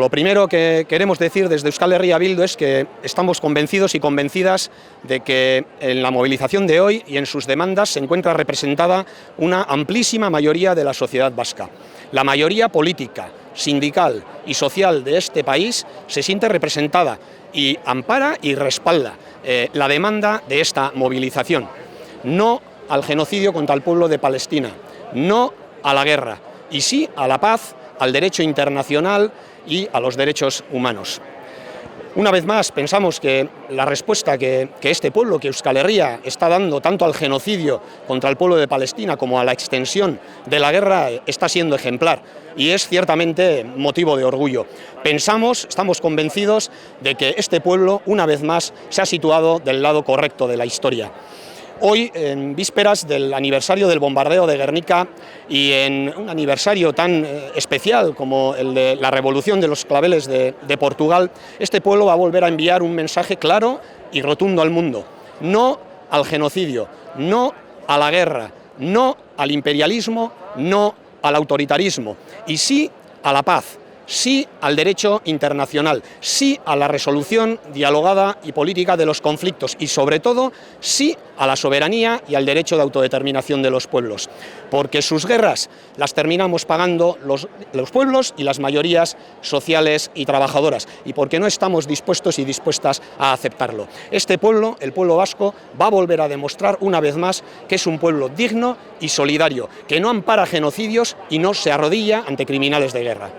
lo primero que queremos decir desde Euskal Herria Bildu es que estamos convencidos y convencidas de que en la movilización de hoy y en sus demandas se encuentra representada una amplísima mayoría de la sociedad vasca. La mayoría política, sindical y social de este país se siente representada y ampara y respalda la demanda de esta movilización. No al genocidio contra el pueblo de Palestina, no a la guerra y sí a la paz, al derecho internacional y a los derechos humanos. Una vez más, pensamos que la respuesta que este pueblo, que Euskal Herria, está dando tanto al genocidio contra el pueblo de Palestina como a la extensión de la guerra está siendo ejemplar y es ciertamente motivo de orgullo. Estamos convencidos de que este pueblo, una vez más, se ha situado del lado correcto de la historia. Hoy, en vísperas del aniversario del bombardeo de Guernica y en un aniversario tan especial como el de la revolución de los claveles de Portugal, este pueblo va a volver a enviar un mensaje claro y rotundo al mundo. No al genocidio, no a la guerra, no al imperialismo, no al autoritarismo y sí a la paz. Sí al derecho internacional, sí a la resolución dialogada y política de los conflictos y, sobre todo, sí a la soberanía y al derecho de autodeterminación de los pueblos, porque sus guerras las terminamos pagando los pueblos y las mayorías sociales y trabajadoras, y porque no estamos dispuestos y dispuestas a aceptarlo. Este pueblo, el pueblo vasco, va a volver a demostrar una vez más que es un pueblo digno y solidario, que no ampara genocidios y no se arrodilla ante criminales de guerra.